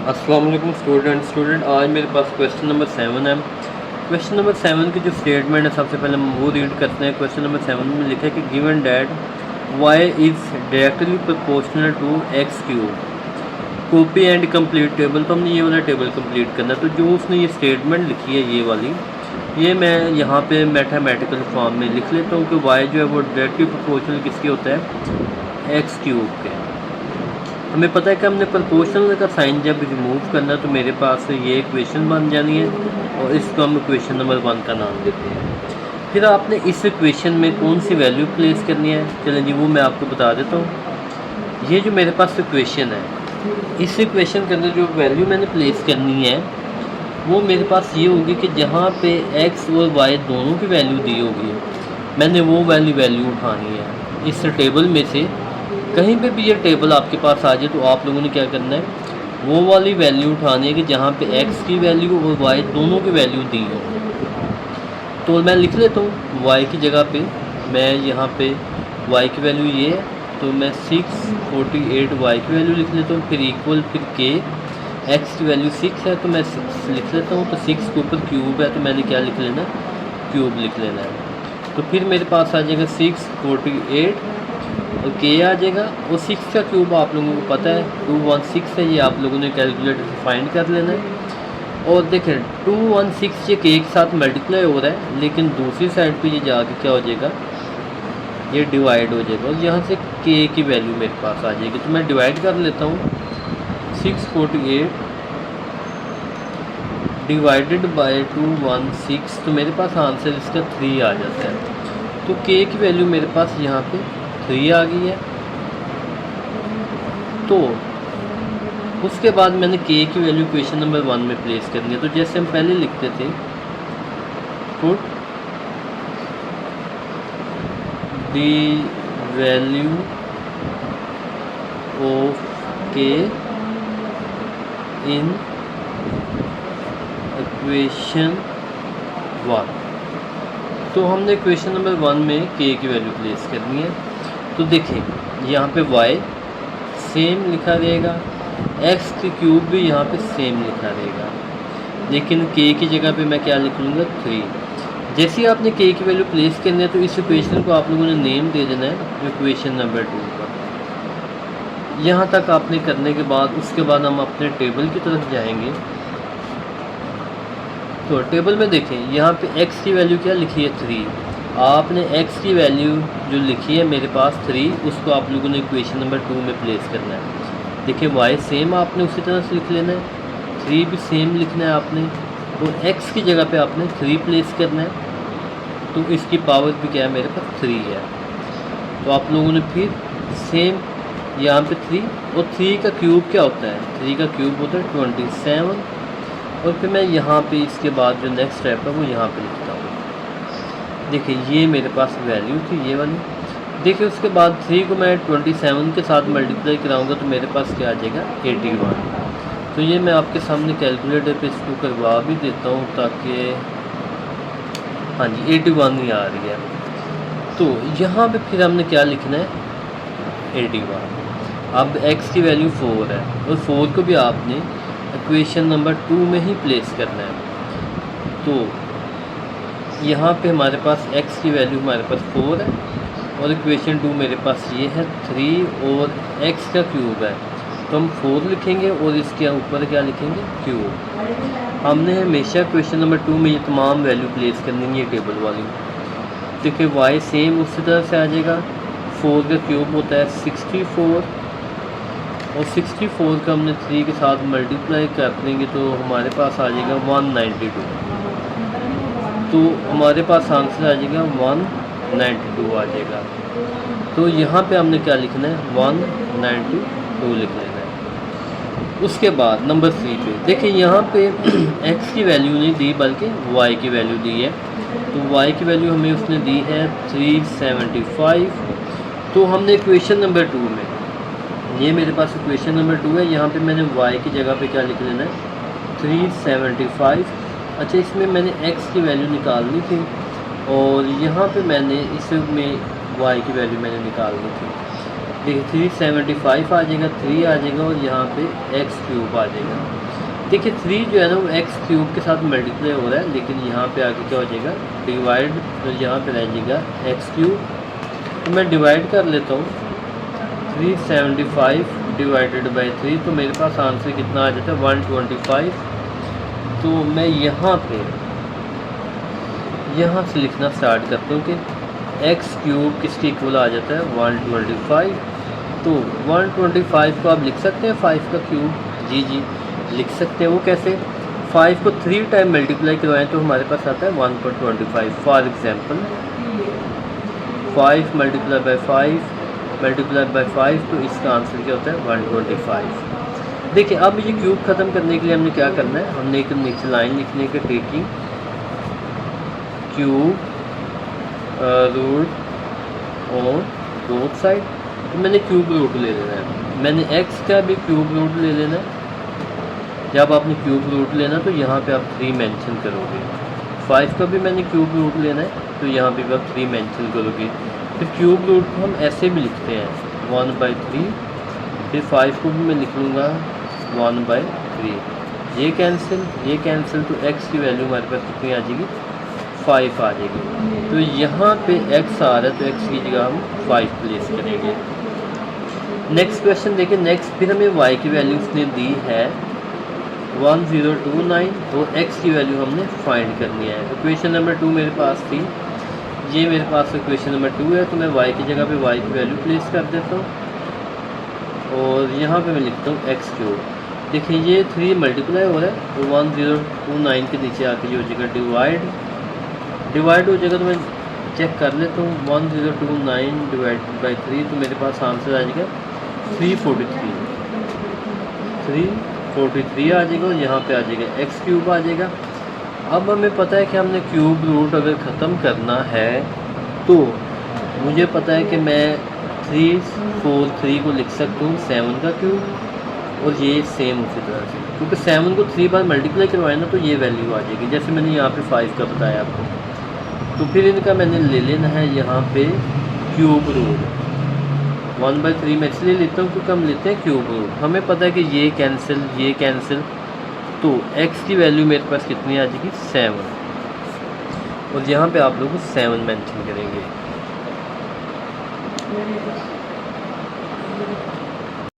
अस्सलाम वालेकुम स्टूडेंट आज मेरे पास क्वेश्चन नंबर 7 है। क्वेश्चन नंबर 7 की जो स्टेटमेंट है सबसे पहले हम वो रीड करते हैं। क्वेश्चन नंबर 7 में लिखा है कि given that Y is directly proportional to X cube copy and complete table. तो हमने ये वाला टेबल कंप्लीट करना है। तो जो उसने ये स्टेटमेंट लिखी है ये वाली, ये मैं यहाँ पे मैथमेटिकल फॉर्म में लिख लेता हूँ कि वाई जो है वो डायरेक्टली प्रोपोर्शनल किसके होता है, एक्स क्यूब के। हमें पता है कि हमने प्रोपोर्शनल का साइन जब रिमूव करना तो मेरे पास ये इक्वेशन बन जानी है और इसको हम इक्वेशन नंबर 1 का नाम देते हैं। फिर आपने इस इक्वेशन में कौन सी वैल्यू प्लेस करनी है, चलें जी वो मैं आपको बता देता हूँ। ये जो मेरे पास इक्वेशन है, इस इक्वेशन के अंदर जो वैल्यू मैंने प्लेस करनी है वो मेरे पास ये होगी कि जहाँ पे x और y दोनों की वैल्यू दी होगी मैंने वो वैल्यू उठानी है। इस टेबल में से कहीं पे भी ये टेबल आपके पास आ जाए तो आप लोगों ने क्या करना है, वो वाली वैल्यू उठानी है कि जहाँ पे x की वैल्यू और y दोनों की वैल्यू दी हो। तो मैं लिख लेता हूँ y की जगह पे, मैं यहाँ पे y की वैल्यू ये है तो मैं 648 y की वैल्यू लिख लेता हूँ। फिर इक्वल फिर k, x की वैल्यू 6 है तो मैं 6 लिख लेता हूँ। तो 6 के ऊपर क्यूब है तो मैंने क्या लिख लेना है, क्यूब लिख लेना है। तो फिर मेरे पास आ जाएगा 648 और के आ जाएगा। और 6 का क्यूब आप लोगों को पता है 216 है, ये आप लोगों ने कैलकुलेटर से फाइंड कर लेना है। और देखें 216 ये के साथ मल्टीप्लाई हो रहा है लेकिन दूसरी साइड पे ये जाके क्या हो जाएगा, ये डिवाइड हो जाएगा और यहाँ से के की वैल्यू मेरे पास आ जाएगी। तो मैं डिवाइड कर लेता हूँ 648 डिवाइडेड बाय 216, तो मेरे पास आंसर इसका 3 आ जाता है। तो के की वैल्यू मेरे पास यहाँ पे 3 आ गई है। तो उसके बाद मैंने के की वैल्यू क्वेश्चन नंबर 1 में प्लेस करनी है। तो जैसे हम पहले लिखते थे पुट द वैल्यू ऑफ के इन इक्वेशन 1। तो हमने क्वेश्चन नंबर 1 में के की वैल्यू प्लेस करनी है। तो देखें यहाँ पे y सेम लिखा रहेगा, x की क्यूब भी यहाँ पे सेम लिखा रहेगा, लेकिन k की जगह पे मैं क्या लिख लूँगा 3। जैसे ही आपने k की वैल्यू प्लेस करनी है तो इस इक्वेशन को आप लोगों ने नेम दे देना है इक्वेशन नंबर 2 का। यहाँ तक आपने करने के बाद उसके बाद हम अपने टेबल की तरफ जाएंगे। तो टेबल में देखें यहाँ पे x की वैल्यू क्या लिखी है 3। आपने x की वैल्यू जो लिखी है मेरे पास 3, उसको आप लोगों ने इक्वेशन नंबर 2 में प्लेस करना है। देखिए y सेम आपने उसी तरह से लिख लेना है, 3 भी सेम लिखना है आपने, और x की जगह पे आपने 3 प्लेस करना है। तो इसकी पावर भी क्या है, मेरे पास 3 है। तो आप लोगों ने फिर सेम यहाँ पे 3, और 3 का क्यूब क्या होता है, 3 का क्यूब होता है 27। और फिर मैं यहाँ पे इसके बाद जो नेक्स्ट स्टेप है वो यहाँ पे लिखता हूँ। देखिए ये मेरे पास वैल्यू थी ये वाली। देखिए उसके बाद 3 को मैं 27 के साथ मल्टीप्लाई कराऊंगा तो मेरे पास क्या आ जाएगा 81। तो ये मैं आपके सामने कैलकुलेटर पे इसको करवा भी देता हूँ ताकि, हाँ जी 81 ही आ रही है। तो यहाँ पे फिर हमने क्या लिखना है 81। अब x की वैल्यू 4 है और 4 को भी आपने इक्वेशन नंबर 2 में ही प्लेस करना है। तो यहाँ पे हमारे पास x की वैल्यू हमारे पास 4 है और इक्वेशन 2 मेरे पास ये है 3 और x का क्यूब है। तो हम 4 लिखेंगे और इसके ऊपर क्या लिखेंगे क्यूब। हमने हमेशा क्वेश्चन नंबर 2 में ये तमाम वैल्यू प्लेस करनी है, ये टेबल वाली। देखिए y सेम उसी तरह से आ जाएगा, 4 का क्यूब होता है 64 और 64 का हमने 3 के साथ मल्टीप्लाई कर देंगे तो हमारे पास आ जाएगा 192। तो हमारे पास आंसर आ जाएगा 192 आ जाएगा। तो यहाँ पे हमने क्या लिखना है 192 लिख लेना है। उसके बाद नंबर 3 पे देखिए यहाँ पे x की वैल्यू नहीं दी बल्कि y की वैल्यू दी है। तो y की वैल्यू हमें उसने दी है 375। तो हमने इक्वेशन नंबर 2 में, ये मेरे पास इक्वेशन नंबर 2 है, यहाँ पे मैंने y की जगह पे क्या लिख लेना है 375। अच्छा इसमें मैंने x की वैल्यू निकालनी थी और यहाँ पे मैंने इसमें y की वैल्यू मैंने निकालनी थी। देखिए 375 आ जाएगा, 3 आ जाएगा और यहाँ पे एक्स क्यूब आ जाएगा। देखिए 3 जो है ना वो एक्स क्यूब के साथ मल्टीप्लाई हो रहा है, लेकिन यहाँ पे आगे क्या हो जाएगा डिवाइड, तो यहाँ पे रह जाएगा एक्स क्यूब। तो मैं डिवाइड कर लेता हूँ 375 डिवाइडेड बाई 3, तो मेरे पास आंसर कितना आ जाता है 125। तो मैं यहाँ से लिखना स्टार्ट करता हूँ कि एक्स क्यूब किसके इक्वल आ जाता है 125। तो 125 को आप लिख सकते हैं 5 का क्यूब, जी लिख सकते हैं। वो कैसे, 5 को 3 टाइम मल्टीप्लाई करवाएं तो हमारे पास आता है 1.25। For example 5 multiply by 5 multiply by 5, तो इसका आंसर क्या होता है 125। देखिए अब ये क्यूब ख़त्म करने के लिए हमने क्या करना है, हमने एक नीचे लाइन लिखने के taking cube root on both side. तो मैंने क्यूब रूट ले लेना है, मैंने एक्स का भी क्यूब रूट ले लेना है। जब आपने क्यूब रूट लेना तो यहाँ पे आप 3 मेंशन करोगे। 5 का भी मैंने क्यूब रूट लेना है, तो यहाँ पे भी आप 3 मेंशन करोगे। फिर क्यूब रूट को हम ऐसे भी लिखते हैं 1/3। फिर 5 को भी मैं लिख लूँगा 1/3। ये कैंसिल, तो x की वैल्यू हमारे पास कितनी आ जाएगी 5 आ जाएगी। तो यहाँ पे x आ रहा है, तो x की जगह हम 5 प्लेस करेंगे। नेक्स्ट क्वेश्चन देखिए, नेक्स्ट फिर हमें y की वैल्यू उसने दी है 1029, तो x की वैल्यू हमने फाइंड करनी है। तो क्वेश्चन नंबर 2 मेरे पास थी, ये मेरे पास क्वेश्चन नंबर 2 है। तो मैं y की जगह पे y की वैल्यू प्लेस कर देता हूँ और यहाँ पे मैं लिखता हूँ एक्स क्यूब। देखिए ये 3 मल्टीप्लाई हो रहा है, तो 1029 के नीचे आके जो हो जाएगा डिवाइड हो जाएगा। तो मैं चेक कर लेता हूँ 1029 डिवाइड बाई 3, तो मेरे पास आंसर आ जाएगा 343 आ जाएगा और यहाँ पे आ जाएगा एक्स क्यूब आ जाएगा। अब हमें पता है कि हमने क्यूब रूट अगर ख़त्म करना है तो मुझे पता है कि मैं 343 को लिख सकता हूँ 7 का क्यूब, और ये सेम उसी तरह से, क्योंकि 7 को 3 बार मल्टीप्लाई करवाए ना तो ये वैल्यू आ जाएगी, जैसे मैंने यहाँ पे 5 का बताया आपको। तो फिर इनका मैंने ले लेना है यहाँ पे क्यूब रूट 1/3 में इसलिए लेता हूँ क्योंकि हम लेते हैं क्यूब रूट। हमें पता है कि ये कैंसिल, तो x की वैल्यू मेरे पास कितनी आ जाएगी 7, और यहाँ पे आप लोग 7 मेंशन करेंगे।